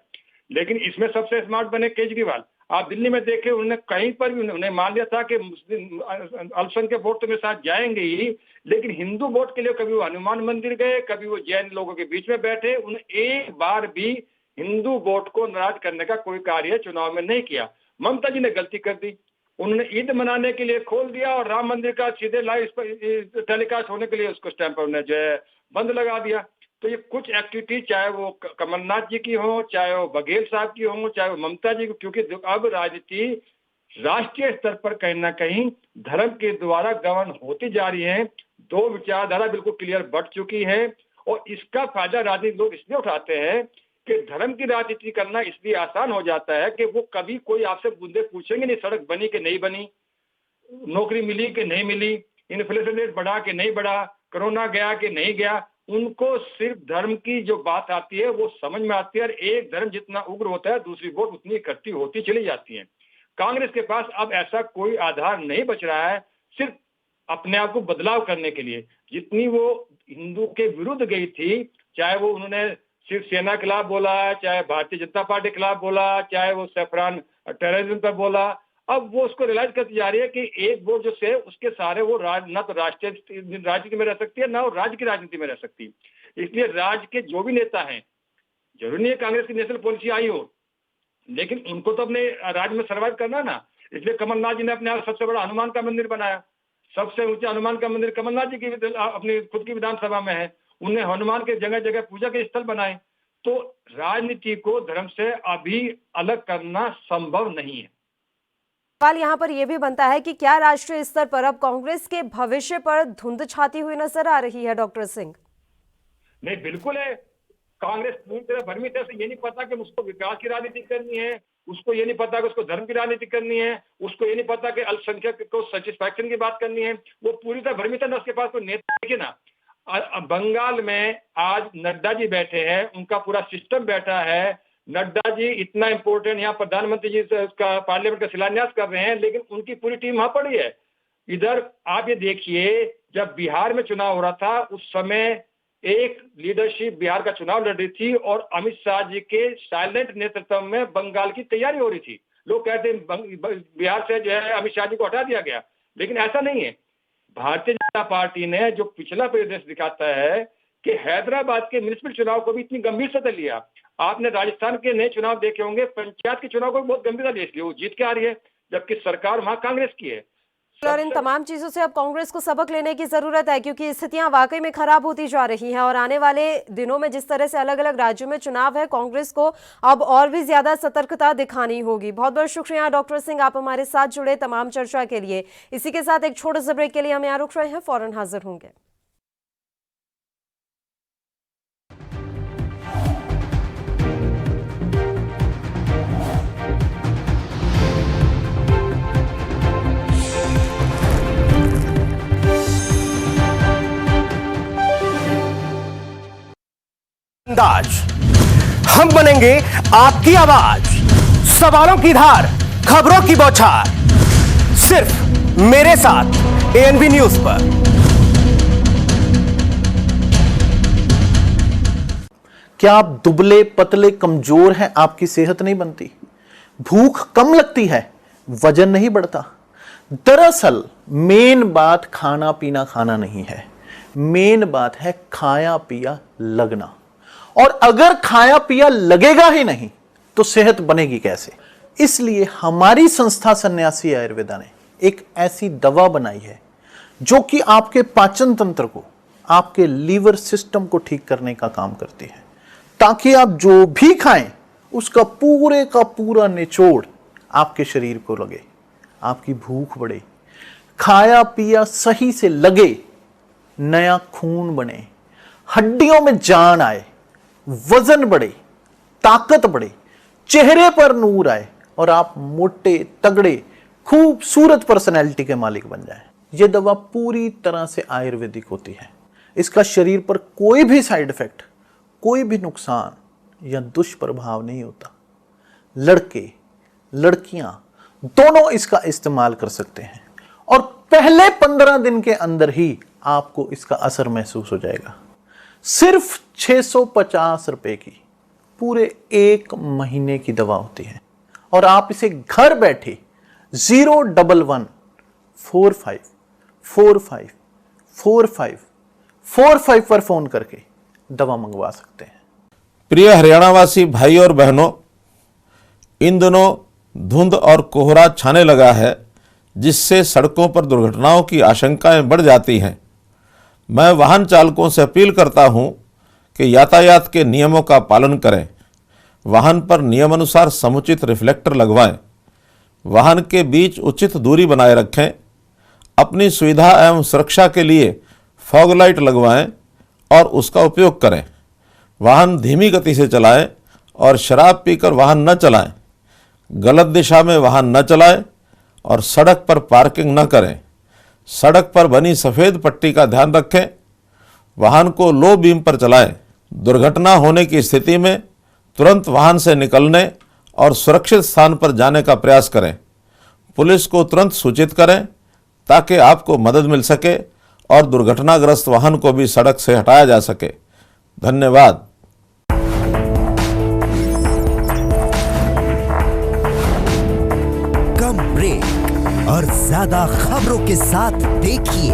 लेकिन इसमें सबसे स्मार्ट बने केजरीवाल। आप दिल्ली में देखे, उन्होंने कहीं पर भी उन्होंने मान लिया था कि मुस्लिम अल्पसंख्यक वोट तो मेरे साथ जाएंगे ही, लेकिन हिंदू वोट के लिए कभी वो हनुमान मंदिर गए, कभी वो जैन लोगों के बीच में बैठे। उन्होंने एक बार भी हिंदू वोट को नाराज करने का कोई कार्य चुनाव में नहीं किया। ममता जी ने गलती कर दी, उन्होंने ईद मनाने के लिए खोल दिया और राम मंदिर का सीधे लाइव टेलीकास्ट होने के लिए उसको स्टैंप पर उन्हें जो है बंद लगा दिया। तो ये कुछ एक्टिविटी, चाहे वो कमलनाथ जी की हो, चाहे वो बघेल साहब की हो, चाहे वो ममता जी की, क्योंकि अब राजनीति राष्ट्रीय स्तर पर कहीं ना कहीं धर्म के द्वारा गवर्न होती जा रही है। 2 विचारधारा बिल्कुल क्लियर बढ़ चुकी है और इसका फायदा राजनीतिक लोग इसलिए उठाते हैं कि धर्म की राजनीति करना इसलिए आसान हो जाता है कि वो कभी कोई आपसे मुद्दे पूछेंगे नहीं, सड़क बनी कि नहीं बनी, नौकरी मिली कि नहीं मिली, इन्फ्लेशन रेट बढ़ा कि नहीं बढ़ा, कोरोना गया कि नहीं गया। उनको सिर्फ धर्म की जो बात आती है वो समझ में आती है और एक धर्म जितना उग्र होता है दूसरी वोट उतनी इकट्ठी होती चली जाती है। कांग्रेस के पास अब ऐसा कोई आधार नहीं बच रहा है, सिर्फ अपने आप को बदलाव करने के लिए। जितनी वो हिंदू के विरुद्ध गई थी, चाहे वो उन्होंने शिवसेना के खिलाफ बोला, चाहे भारतीय जनता पार्टी के खिलाफ बोला, चाहे वो सैफरान टेररिज्म पर बोला, अब वो उसको रियलाइज करती जा रही है कि एक वोट जो से उसके सारे वो ना तो राष्ट्रीय राजनीति में रह सकती है, ना वो राज्य की राजनीति में रह सकती। इसलिए राज्य के जो भी नेता हैं, जरूरी नहीं है कांग्रेस की नेशनल पॉलिसी आई हो, लेकिन उनको तो अपने राज्य में सर्वाइव करना ना। इसलिए कमलनाथ जी ने अपने आप सबसे बड़ा हनुमान का मंदिर बनाया। सबसे ऊंचा हनुमान का मंदिर कमलनाथ जी की अपनी खुद की विधानसभा में है। उन्हें हनुमान के जगह जगह पूजा के स्थल बनाए। तो राजनीति को धर्म से अभी अलग करना संभव नहीं है। सवाल यहाँ पर यह भी बनता है कि क्या राष्ट्रीय स्तर पर अब कांग्रेस के भविष्य पर धुंध छाती हुई नजर आ रही है, डॉक्टर सिंह? नहीं, बिल्कुल है। कांग्रेस पूरी तरह भ्रमित है। ये नहीं पता कि उसको विकास की राजनीति करनी है, उसको ये नहीं पता कि उसको धर्म की राजनीति करनी है, उसको ये नहीं पता कि अल्पसंख्यक को सेटिस्फैक्शन की बात करनी है। वो पूरी तरह भ्रमित है ना, उसके पास कोई नेता है कि ना। बंगाल में आज नड्डा जी बैठे हैं, उनका पूरा सिस्टम बैठा है। नड्डा जी इतना इंपॉर्टेंट, यहाँ प्रधानमंत्री जी का पार्लियामेंट का शिलान्यास कर रहे हैं, लेकिन उनकी पूरी टीम वहां पड़ी है। इधर आप ये देखिए, जब बिहार में चुनाव हो रहा था उस समय एक लीडरशिप बिहार का चुनाव लड़ रही थी और अमित शाह जी के साइलेंट नेतृत्व में बंगाल की तैयारी हो रही थी। लोग कहते हैं बिहार से जो है अमित शाह जी को हटा दिया गया, लेकिन ऐसा नहीं है। भारतीय जनता पार्टी ने जो पिछला परिदृश्य दिखाता है कि हैदराबाद के म्युनिसिपल चुनाव को भी इतनी गंभीरता से लिया। आपने राजस्थान के नए चुनाव देखे होंगे, पंचायत के चुनाव को भी बहुत गंभीरता ले लिया, वो जीत के आ रही है, जबकि सरकार वहां कांग्रेस की है। और इन तमाम चीजों से अब कांग्रेस को सबक लेने की जरूरत है, क्योंकि स्थितियां वाकई में खराब होती जा रही हैं और आने वाले दिनों में जिस तरह से अलग अलग राज्यों में चुनाव है, कांग्रेस को अब और भी ज्यादा सतर्कता दिखानी होगी। बहुत बहुत शुक्रिया डॉक्टर सिंह, आप हमारे साथ जुड़े तमाम चर्चा के लिए। इसी के साथ एक छोटे से ब्रेक के लिए हम यहाँ रुक रहे हैं, फौरन हाजिर होंगे। अंदाज, हम बनेंगे आपकी आवाज, सवालों की धार, खबरों की बौछार, सिर्फ मेरे साथ एएनबी न्यूज पर। क्या आप दुबले पतले कमजोर हैं, आपकी सेहत नहीं बनती, भूख कम लगती है, वजन नहीं बढ़ता? दरअसल मेन बात खाना पीना खाना नहीं है, मेन बात है खाया पिया लगना। और अगर खाया पिया लगेगा ही नहीं तो सेहत बनेगी कैसे? इसलिए हमारी संस्था सन्यासी आयुर्वेदा ने एक ऐसी दवा बनाई है जो कि आपके पाचन तंत्र को, आपके लीवर सिस्टम को ठीक करने का काम करती है, ताकि आप जो भी खाएं उसका पूरे का पूरा निचोड़ आपके शरीर को लगे, आपकी भूख बढ़े, खाया पिया सही से लगे, नया खून बने, हड्डियों में जान आए, वजन बढ़े, ताकत बढ़े, चेहरे पर नूर आए और आप मोटे तगड़े खूबसूरत पर्सनैलिटी के मालिक बन जाएं। यह दवा पूरी तरह से आयुर्वेदिक होती है। इसका शरीर पर कोई भी साइड इफेक्ट, कोई भी नुकसान या दुष्प्रभाव नहीं होता। लड़के लड़कियां दोनों इसका इस्तेमाल कर सकते हैं और पहले 15 दिन के अंदर ही आपको इसका असर महसूस हो जाएगा। सिर्फ 650 रुपए की पूरे 1 महीने की दवा होती है और आप इसे घर बैठे 01145454545 पर फोन करके दवा मंगवा सकते हैं। प्रिय हरियाणावासी भाई और बहनों, इन दिनों धुंध और कोहरा छाने लगा है, जिससे सड़कों पर दुर्घटनाओं की आशंकाएं बढ़ जाती हैं। मैं वाहन चालकों से अपील करता हूं कि यातायात के नियमों का पालन करें, वाहन पर नियमानुसार समुचित रिफ्लेक्टर लगवाएं, वाहन के बीच उचित दूरी बनाए रखें, अपनी सुविधा एवं सुरक्षा के लिए फॉग लाइट लगवाएं और उसका उपयोग करें। वाहन धीमी गति से चलाएं और शराब पीकर वाहन न चलाएं। गलत दिशा में वाहन न चलाएं और सड़क पर पार्किंग न करें। सड़क पर बनी सफ़ेद पट्टी का ध्यान रखें। वाहन को लो बीम पर चलाएं। दुर्घटना होने की स्थिति में तुरंत वाहन से निकलने और सुरक्षित स्थान पर जाने का प्रयास करें। पुलिस को तुरंत सूचित करें ताकि आपको मदद मिल सके और दुर्घटनाग्रस्त वाहन को भी सड़क से हटाया जा सके। धन्यवाद। कम ब्रेक और ज्यादा खबरों के साथ देखिए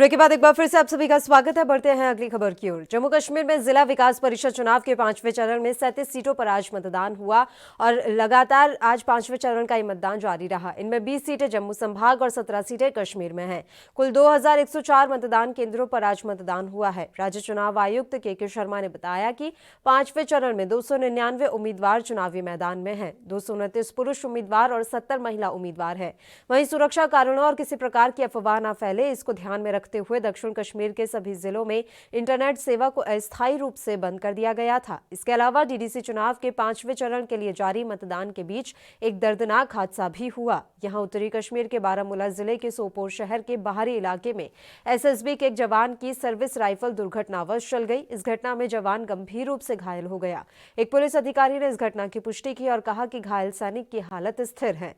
ब्रेक के बाद एक बार फिर से आप सभी का स्वागत है। बढ़ते हैं अगली खबर की ओर। जम्मू कश्मीर में जिला विकास परिषद चुनाव के 5वें चरण में 37 सीटों पर आज मतदान हुआ और लगातार आज 5वें चरण का ये मतदान जारी रहा। इनमें 20 सीटें जम्मू संभाग और 17 सीटें कश्मीर में हैं। कुल 2104 मतदान केंद्रों पर आज मतदान हुआ है। राज्य चुनाव आयुक्त के शर्मा ने बताया कि 5वें चरण में 299 उम्मीदवार चुनावी मैदान में हैं। 229 पुरुष उम्मीदवार और 70 महिला उम्मीदवार है। वहीं सुरक्षा कारणों और किसी प्रकार की अफवाह न फैले, इसको ध्यान में रखते हुए दक्षिण कश्मीर के सभी जिलों में इंटरनेट सेवा को अस्थायी रूप से बंद कर दिया गया था। इसके अलावा डीडीसी चुनाव के 5वें चरण के लिए जारी मतदान के बीच एक दर्दनाक हादसा भी हुआ। यहां उत्तरी कश्मीर के बारामूला जिले के सोपोर शहर के बाहरी इलाके में एसएसबी के एक जवान की सर्विस राइफल दुर्घटनावश चल गई। इस घटना में जवान गंभीर रूप से घायल हो गया। एक पुलिस अधिकारी ने इस घटना की पुष्टि की और कहा कि घायल सैनिक की हालत स्थिर है।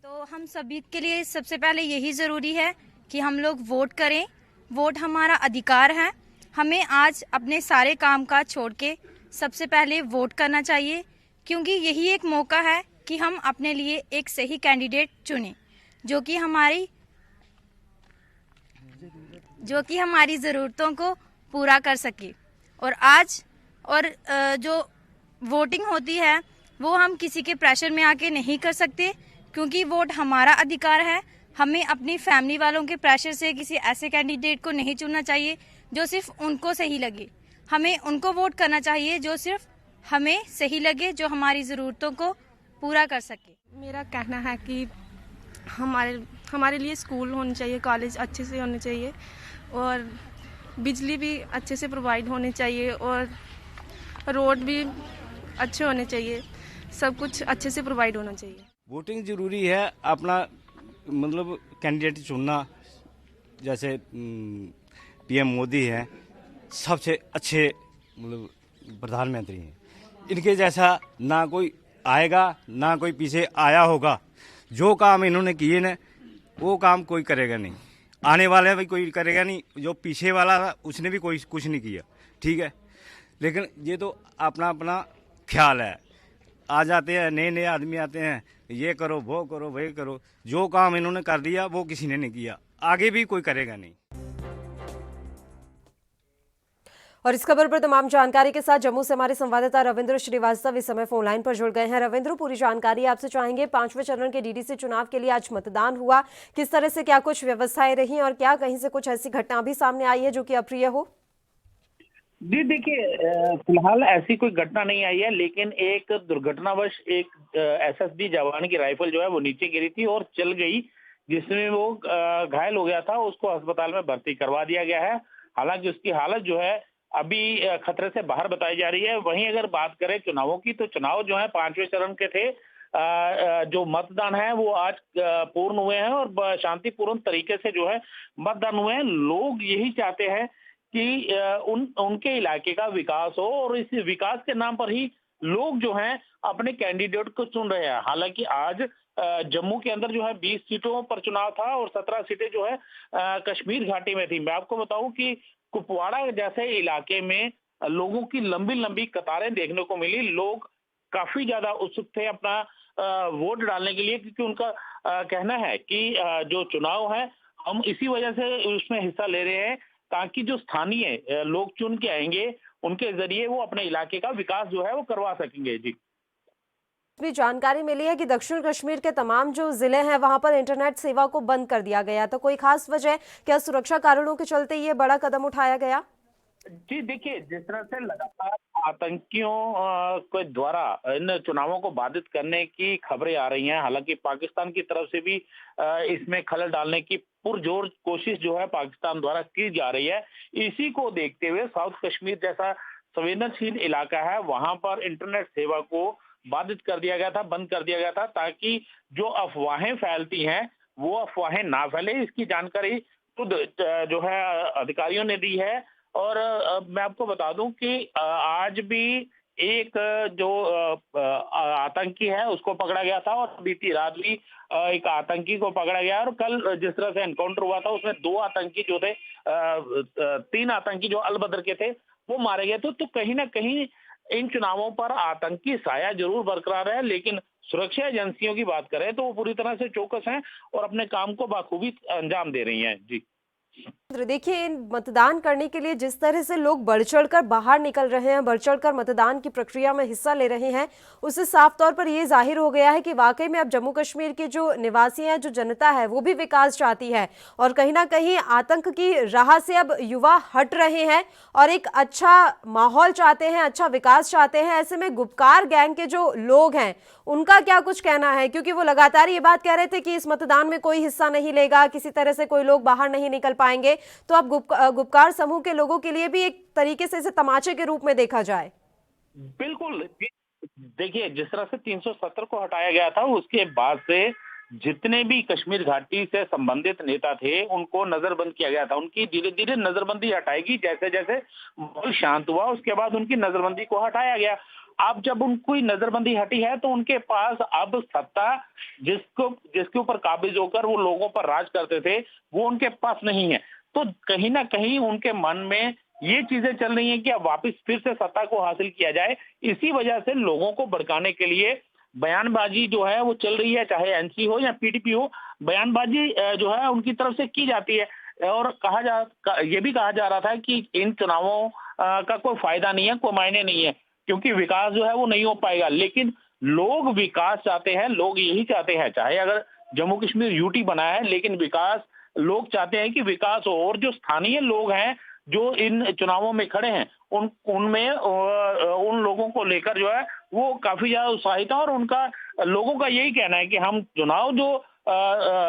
तो हम सभी के लिए सबसे पहले यही ज़रूरी है कि हम लोग वोट करें। वोट हमारा अधिकार है। हमें आज अपने सारे काम काज छोड़ के सबसे पहले वोट करना चाहिए, क्योंकि यही एक मौका है कि हम अपने लिए एक सही कैंडिडेट चुनें जो कि हमारी ज़रूरतों को पूरा कर सके। और आज जो वोटिंग होती है वो हम किसी के प्रेशर में आके नहीं कर सकते, क्योंकि वोट हमारा अधिकार है। हमें अपनी फैमिली वालों के प्रेशर से किसी ऐसे कैंडिडेट को नहीं चुनना चाहिए जो सिर्फ उनको सही लगे। हमें उनको वोट करना चाहिए जो सिर्फ हमें सही लगे, जो हमारी ज़रूरतों को पूरा कर सके। मेरा कहना है कि हमारे लिए स्कूल होने चाहिए, कॉलेज अच्छे से होने चाहिए और बिजली भी अच्छे से प्रोवाइड होनी चाहिए और रोड भी अच्छे होने चाहिए। सब कुछ अच्छे से प्रोवाइड होना चाहिए। वोटिंग ज़रूरी है। अपना मतलब कैंडिडेट चुनना, जैसे पीएम मोदी हैं, सबसे अच्छे मतलब प्रधानमंत्री हैं। इनके जैसा ना कोई आएगा ना कोई पीछे आया होगा। जो काम इन्होंने किए ना वो काम कोई करेगा नहीं, आने वाले भी कोई करेगा नहीं। जो पीछे वाला था उसने भी कोई कुछ नहीं किया, ठीक है। लेकिन ये तो अपना अपना ख्याल है। आ जाते हैं नए आदमी आते हैं, ये करो वो करो वही करो। जो काम इन्होंने कर दिया वो किसी ने नहीं किया, आगे भी कोई करेगा नहीं। और इस खबर पर तमाम जानकारी के साथ जम्मू से हमारे संवाददाता रविंद्र श्रीवास्तव इस समय फोन लाइन पर जुड़ गए हैं। रविंद्र, पूरी जानकारी आपसे चाहेंगे। 5वें चरण के डीडीसी चुनाव के लिए आज मतदान हुआ, किस तरह से क्या कुछ व्यवस्थाएं रही और क्या कहीं से कुछ ऐसी घटना भी सामने आई है जो कि अप्रिय हो? जी देखिए, फिलहाल ऐसी कोई घटना नहीं आई है, लेकिन एक दुर्घटनावश एक एसएसबी जवान की राइफल जो है वो नीचे गिरी थी और चल गई, जिसमें वो घायल हो गया था। उसको अस्पताल में भर्ती करवा दिया गया है। हालांकि उसकी हालत जो है अभी खतरे से बाहर बताई जा रही है। वहीं अगर बात करें चुनावों की, तो चुनाव जो है 5वें चरण के थे। जो मतदान है वो आज पूर्ण हुए हैं और शांतिपूर्ण तरीके से जो है मतदान हुए हैं। लोग यही चाहते हैं कि उनके इलाके का विकास हो और इस विकास के नाम पर ही लोग जो हैं अपने कैंडिडेट को चुन रहे हैं। हालांकि आज जम्मू के अंदर जो है 20 सीटों पर चुनाव था और 17 सीटें जो है कश्मीर घाटी में थी। मैं आपको बताऊं कि कुपवाड़ा जैसे इलाके में लोगों की लंबी लंबी कतारें देखने को मिली। लोग काफी ज्यादा उत्सुक थे अपना वोट डालने के लिए, क्योंकि उनका कहना है कि जो चुनाव है हम इसी वजह से उसमें हिस्सा ले रहे हैं ताकि जो स्थानीय लोग चुन के आएंगे उनके जरिए वो अपने इलाके का विकास जो है वो करवा सकेंगे। जी, भी जानकारी मिली है कि दक्षिण कश्मीर के तमाम जो जिले हैं वहां पर इंटरनेट सेवा को बंद कर दिया गया। तो कोई खास वजह, क्या सुरक्षा कारणों के चलते ये बड़ा कदम उठाया गया? जी देखिए, जिस तरह से लगातार आतंकियों के द्वारा इन चुनावों को बाधित करने की खबरें आ रही हैं, हालांकि पाकिस्तान की तरफ से भी इसमें खलल डालने की पुरजोर कोशिश जो है पाकिस्तान द्वारा की जा रही है। इसी को देखते हुए साउथ कश्मीर जैसा संवेदनशील इलाका है, वहां पर इंटरनेट सेवा को बाधित कर दिया गया था, बंद कर दिया गया था, ताकि जो अफवाहें फैलती हैं वो अफवाहें ना फैले। इसकी जानकारी खुद जो है अधिकारियों ने दी है। और मैं आपको बता दूं कि आज भी एक जो आतंकी है उसको पकड़ा गया था और बीती रात भी एक आतंकी को पकड़ा गया। और कल जिस तरह से एनकाउंटर हुआ था उसमें 2 आतंकी जो थे, 3 आतंकी जो अलबदर के थे वो मारे गए थे। तो कहीं ना कहीं इन चुनावों पर आतंकी साया जरूर बरकरार है, लेकिन सुरक्षा एजेंसियों की बात करें तो वो पूरी तरह से चौकस हैं और अपने काम को बाखूबी अंजाम दे रही हैं। जी देखिए, इन मतदान करने के लिए जिस तरह से लोग बढ़ चढ़कर बाहर निकल रहे हैं, बढ़ चढ़कर मतदान की प्रक्रिया में हिस्सा ले रहे हैं, उससे साफ तौर पर यह जाहिर हो गया है कि वाकई में अब जम्मू कश्मीर के जो निवासी हैं, जो जनता है, वो भी विकास चाहती है और कहीं ना कहीं आतंक की राह से अब युवा हट रहे हैं और एक अच्छा माहौल चाहते हैं, अच्छा विकास चाहते हैं। ऐसे में गुपकार गैंग के जो लोग हैं, उनका क्या कुछ कहना है? क्योंकि वो लगातार ये बात कह रहे थे कि इस मतदान में कोई हिस्सा नहीं लेगा, किसी तरह से कोई लोग बाहर नहीं निकल पाएंगे। तो अब गुपकार समूह के लोगों के लिए भी एक तरीके से इसे तमाचे के रूप में देखा जाए। बिल्कुल, देखिए जिस तरह से 370 को हटाया गया था, उसके बाद से जितने भी कश्मीर घाटी से संबंधित नेता थे उनको नजरबंद किया गया था। उनकी धीरे धीरे नजरबंदी हटाएगी, जैसे जैसे माहौल शांत हुआ उसके बाद उनकी नजरबंदी को हटाया गया। अब जब उनकी नजरबंदी हटी है तो उनके पास अब सत्ता जिसके ऊपर काबिज होकर वो लोगों पर राज करते थे, वो उनके पास नहीं है। तो कहीं ना कहीं उनके मन में ये चीजें चल रही हैं कि अब वापस फिर से सत्ता को हासिल किया जाए। इसी वजह से लोगों को भड़काने के लिए बयानबाजी जो है वो चल रही है, चाहे एनसी हो या पीडीपी हो, बयानबाजी जो है उनकी तरफ से की जाती है। और ये भी कहा जा रहा था कि इन चुनावों का कोई फायदा नहीं है, कोई मायने नहीं है, क्योंकि विकास जो है वो नहीं हो पाएगा। लेकिन लोग विकास चाहते हैं, लोग यही चाहते हैं, चाहे अगर जम्मू कश्मीर यूटी बना है, लेकिन विकास लोग चाहते हैं कि विकास हो। और जो स्थानीय लोग हैं जो इन चुनावों में खड़े हैं, उनमें उन लोगों को लेकर जो है वो काफी ज्यादा उत्साहित है और उनका लोगों का यही कहना है कि हम चुनाव जो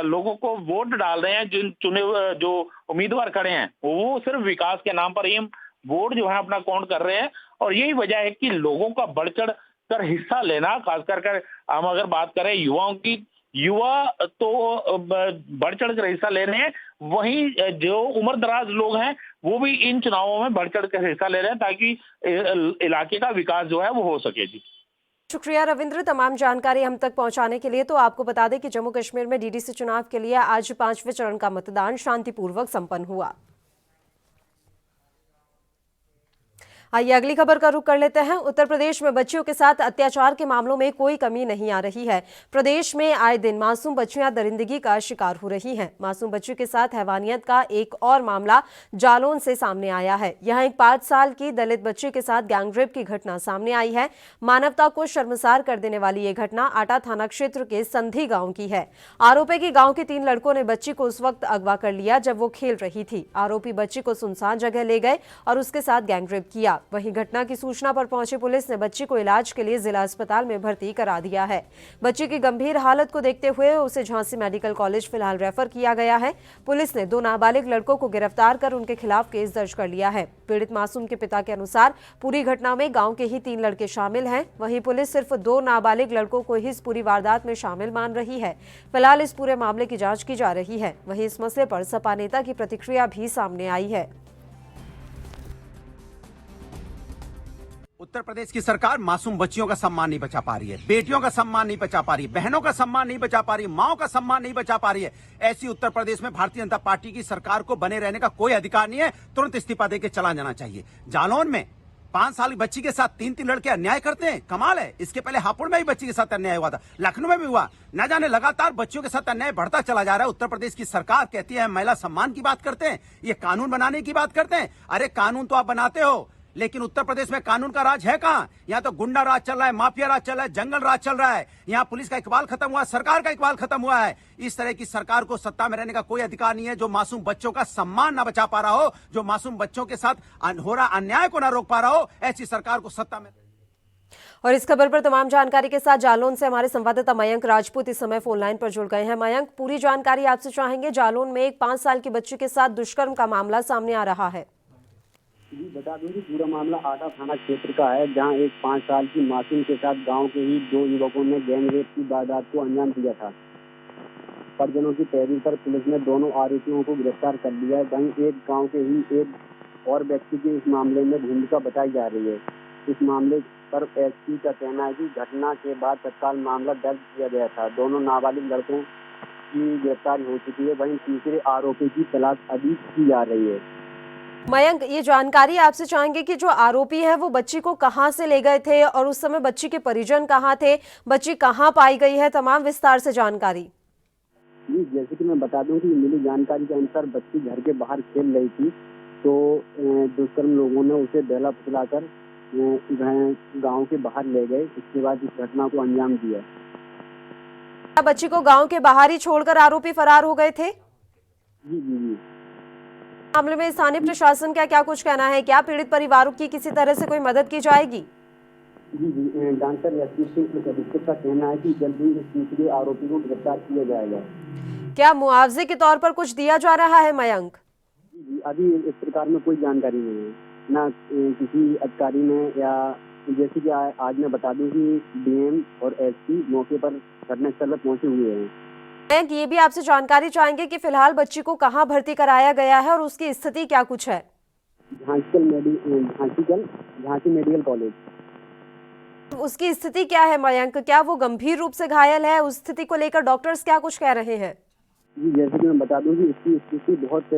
लोगों को वोट डाल रहे हैं, जिन चुने जो उम्मीदवार खड़े हैं, वो सिर्फ विकास के नाम पर ही हम वोट जो है अपना काउंट कर रहे हैं। और यही वजह है कि लोगों का बढ़ चढ़ कर हिस्सा लेना, खासकर हम अगर बात करें युवाओं की, युवा तो बढ़ चढ़ कर हिस्सा ले रहे हैं, वहीं जो उम्र दराज लोग हैं वो भी इन चुनावों में बढ़ चढ़ कर हिस्सा ले रहे हैं ताकि इलाके का विकास जो है वो हो सके। जी शुक्रिया रविंद्र, तमाम जानकारी हम तक पहुंचाने के लिए। तो आपको बता दें कि जम्मू कश्मीर में डीडीसी चुनाव के लिए आज 5वें चरण का मतदान शांतिपूर्वक संपन्न हुआ। आइए अगली खबर का रुख कर लेते हैं। उत्तर प्रदेश में बच्चियों के साथ अत्याचार के मामलों में कोई कमी नहीं आ रही है। प्रदेश में आए दिन मासूम बच्चियां दरिंदगी का शिकार हो रही हैं। मासूम बच्चियों के साथ हैवानियत का एक और मामला जालौन से सामने आया है। यहां एक 5 साल की दलित बच्ची के साथ गैंगरेप की घटना सामने आई है। मानवता को शर्मसार कर देने वाली ये घटना आटा थाना क्षेत्र के संधी गांव की है। आरोपी की गांव के 3 लड़कों ने बच्ची को उस वक्त अगवा कर लिया जब वो खेल रही थी। आरोपी बच्ची को सुनसान जगह ले गए और उसके साथ गैंगरेप किया। वहीं घटना की सूचना पर पहुंची पुलिस ने बच्ची को इलाज के लिए जिला अस्पताल में भर्ती करा दिया है। बच्ची की गंभीर हालत को देखते हुए उसे झांसी मेडिकल कॉलेज फिलहाल रेफर किया गया है। पुलिस ने 2 नाबालिग लड़कों को गिरफ्तार कर उनके खिलाफ केस दर्ज कर लिया है। पीड़ित मासूम के पिता के अनुसार पूरी घटना में गांव के ही 3 लड़के शामिल हैं। वहीं पुलिस सिर्फ 2 नाबालिग लड़कों को ही इस पूरी वारदात में शामिल मान रही है। फिलहाल इस पूरे मामले की जांच की जा रही है। वहीं इस मसले पर सपा नेता की प्रतिक्रिया भी सामने आई है। उत्तर प्रदेश की सरकार मासूम बच्चियों का सम्मान नहीं बचा पा रही है, बेटियों का सम्मान नहीं बचा पा रही है, बहनों का सम्मान नहीं बचा पा रही है, माओं का सम्मान नहीं बचा पा रही है। ऐसी उत्तर प्रदेश में भारतीय जनता पार्टी की सरकार को बने रहने का कोई अधिकार नहीं है। तुरंत इस्तीफा देकर चला जाना चाहिए। जालौन में 5 साल की बच्ची के साथ 3 लड़के अन्याय करते हैं, कमाल है। इसके पहले हापुड़ में भी बच्ची के साथ अन्याय हुआ था, लखनऊ में भी हुआ। न जाने लगातार बच्चियों के साथ अन्याय बढ़ता चला जा रहा है। उत्तर प्रदेश की सरकार कहती है महिला सम्मान की बात करते हैं, ये कानून बनाने की बात करते हैं। अरे कानून तो आप बनाते हो, लेकिन उत्तर प्रदेश में कानून का राज है कहां? यहाँ तो गुंडा राज चल रहा है, माफिया राज चल रहा है, जंगल राज चल रहा है। यहाँ पुलिस का इकबाल खत्म हुआ है, सरकार का इकबाल खत्म हुआ है। इस तरह की सरकार को सत्ता में रहने का कोई अधिकार नहीं है जो मासूम बच्चों का सम्मान ना बचा पा रहा हो, जो मासूम बच्चों के साथ हो रहा अन्याय को ना रोक पा रहा हो। ऐसी सरकार को सत्ता में। और इस खबर पर तमाम जानकारी के साथ जालौन से हमारे संवाददाता मयंक राजपूत इस समय फोन लाइन पर जुड़ गए हैं। मयंक, पूरी जानकारी आपसे चाहेंगे। जालौन में एक 5 साल की बच्ची के साथ दुष्कर्म का मामला सामने आ रहा है। जी बता दूं कि पूरा मामला आटा थाना क्षेत्र का है, जहां एक 5 साल की मासूम के साथ गांव के ही 2 युवकों ने गैंगरेप की वारदात को अंजाम दिया था। परिजनों की तहरीर पर पुलिस ने दोनों आरोपियों को गिरफ्तार कर लिया है। वहीं एक गांव के ही एक और व्यक्ति की इस मामले में भूमिका बताई जा रही है। इस मामले पर एसपी का कहना है कि घटना के बाद तत्काल मामला दर्ज किया गया था। दोनों नाबालिग लड़कों की गिरफ्तारी हो चुकी है। वहीं तीसरे आरोपी की तलाश अभी की जा रही है। मयंक, ये जानकारी आपसे चाहेंगे कि जो आरोपी है वो बच्ची को कहां से ले गए थे और उस समय बच्ची के परिजन कहां थे, बच्ची कहां पाई गई है, तमाम विस्तार से जानकारी। जी, जैसे कि मैं बता दूं कि मिली जानकारी के अनुसार बच्ची घर के बाहर खेल रही थी, तो दुष्कर्म लोगों ने उसे दहला फुसलाकर गांव के बाहर ले गए। इसके बाद इस घटना को अंजाम दिया। बच्ची को गांव के बाहर ही छोड़कर आरोपी फरार हो गए थे। जी जी जी। मामले में स्थानीय प्रशासन का क्या कुछ कहना है? क्या पीड़ित परिवारों की किसी तरह से कोई मदद की जाएगी? जी जी, डॉक्टर रश्मि सिंह अधीक्षक का कहना है कि जल्द ही इस तीसरे आरोपी को गिरफ्तार किया जाएगा। क्या मुआवजे के तौर पर कुछ दिया जा रहा है मयंक? जी, अभी इस प्रकार में कोई जानकारी नहीं है, ना किसी अधिकारी ने, या जैसे कि आज मैं बता दूं कि डीएम और एसपी मौके पर घटनास्थल पर पहुंचे हुए हैं। मयंक, ये भी आपसे जानकारी चाहेंगे कि फिलहाल बच्ची को कहां भर्ती कराया गया है और उसकी स्थिति क्या कुछ है? Jhansi medical college. उसकी स्थिति क्या है मयंक? क्या वो गंभीर रूप से घायल है? उस स्थिति को लेकर डॉक्टर्स क्या कुछ कह रहे हैं? जी, जैसे कि मैं बता दूं कि इसकी स्थिति बहुत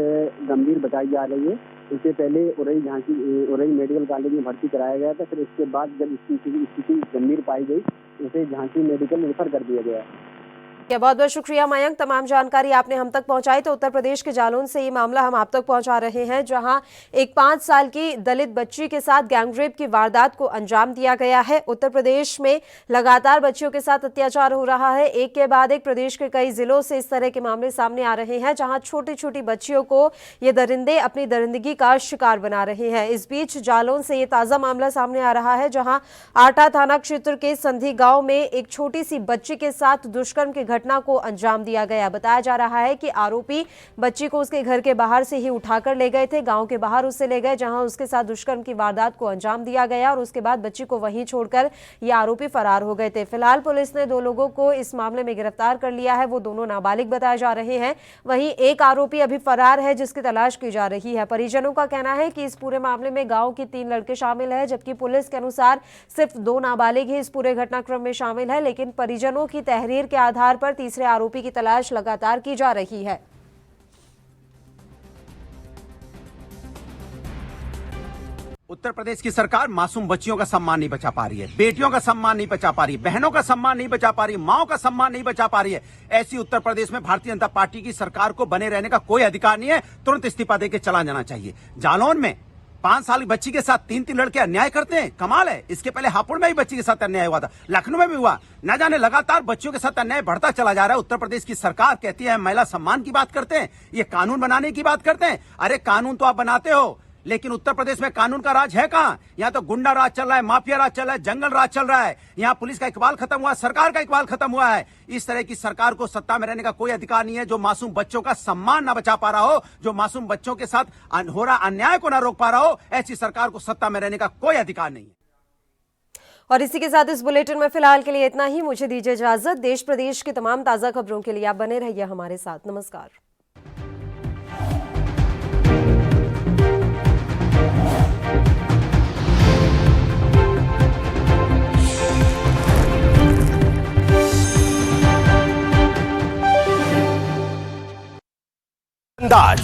गंभीर बताई जा रही है। इससे पहले उरई मेडिकल कॉलेज में भर्ती कराया गया था। फिर इसके बाद जब इसकी स्थिति गंभीर पाई गई, उसे झांसी मेडिकल में रेफर कर दिया गया। बहुत बहुत शुक्रिया मयंक, तमाम जानकारी आपने हम तक पहुंचाई। तो उत्तर प्रदेश के जालौन से ये मामला हम आप तक पहुंचा रहे हैं, जहां एक 5 साल की दलित बच्ची के साथ गैंगरेप की वारदात को अंजाम दिया गया है। उत्तर प्रदेश में लगातार बच्चियों के साथ अत्याचार हो रहा है। एक के बाद एक प्रदेश के कई जिलों से इस तरह के मामले सामने आ रहे हैं, जहां छोटी छोटी बच्चियों को ये दरिंदे अपनी दरिंदगी का शिकार बना रहे हैं। इस बीच जालौन से ये ताजा मामला सामने आ रहा है, जहां आटा थाना क्षेत्र के संधी गांव में एक छोटी सी बच्ची के साथ दुष्कर्म की घटना को अंजाम दिया गया। बताया जा रहा है कि आरोपी बच्ची को उसके घर के बाहर से ही उठाकर ले गए थे, गांव के बाहर उससे ले गए, जहां उसके साथ दुष्कर्म की वारदात को अंजाम दिया गया और उसके बाद बच्ची को वहीं छोड़कर ये आरोपी फरार हो गए थे। फिलहाल पुलिस ने 2 लोगों को इस मामले में गिरफ्तार कर लिया है। वो दोनों नाबालिग बताए जा रहे हैं। वहीं एक आरोपी अभी फरार है, जिसकी तलाश की जा रही है। परिजनों का कहना है कि इस पूरे मामले में गाँव के 3 लड़के शामिल है, जबकि पुलिस के अनुसार सिर्फ 2 नाबालिग ही इस पूरे घटनाक्रम में शामिल है। लेकिन परिजनों की तहरीर के आधार पर तीसरे आरोपी की तलाश लगातार की जा रही है। उत्तर प्रदेश की सरकार मासूम बच्चियों का सम्मान नहीं बचा पा रही है, बेटियों का सम्मान नहीं बचा पा रही है, बहनों का सम्मान नहीं बचा पा रही है, माओ का सम्मान नहीं बचा पा रही है। ऐसी उत्तर प्रदेश में भारतीय जनता पार्टी की सरकार को बने रहने का कोई अधिकार नहीं है। तुरंत इस्तीफा देकर चला जाना चाहिए। जालौन में 5 साल की बच्ची के साथ 3 लड़के अन्याय करते हैं, कमाल है। इसके पहले हापुड़ में भी बच्ची के साथ अन्याय हुआ था, लखनऊ में भी हुआ। न जाने लगातार बच्चियों के साथ अन्याय बढ़ता चला जा रहा है। उत्तर प्रदेश की सरकार कहती है महिला सम्मान की बात करते हैं, ये कानून बनाने की बात करते हैं। अरे कानून तो आप बनाते हो, लेकिन उत्तर प्रदेश में कानून का राज है कहां? यहाँ तो गुंडा राज चल रहा है, माफिया राज चल रहा है, जंगल राज चल रहा है। यहाँ पुलिस का इकबाल खत्म हुआ, सरकार का इकबाल खत्म हुआ है। इस तरह की सरकार को सत्ता में रहने का कोई अधिकार नहीं है, जो मासूम बच्चों का सम्मान ना बचा पा रहा हो, जो मासूम बच्चों के साथ हो रहा अन्याय को ना रोक पा रहा हो। ऐसी सरकार को सत्ता में रहने का कोई अधिकार नहीं है। और इसी के साथ इस बुलेटिन में फिलहाल के लिए इतना ही। मुझे दीजिए इजाजत। देश प्रदेश की तमाम ताजा खबरों के लिए आप बने रहिए हमारे साथ। नमस्कार। अंदाज,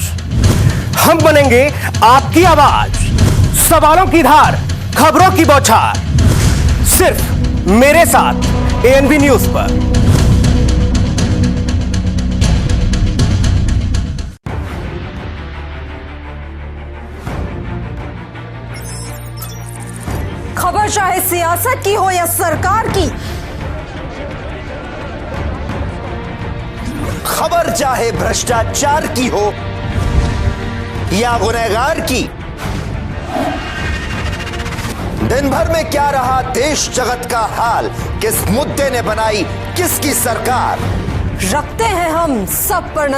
हम बनेंगे आपकी आवाज, सवालों की धार, खबरों की बौछार, सिर्फ मेरे साथ एएनबी न्यूज पर। खबर चाहे सियासत की हो या सरकार की, खबर चाहे भ्रष्टाचार की हो या गुनहगार की, दिन भर में क्या रहा देश जगत का हाल, किस मुद्दे ने बनाई किसकी सरकार, रखते हैं हम सब पर नजर।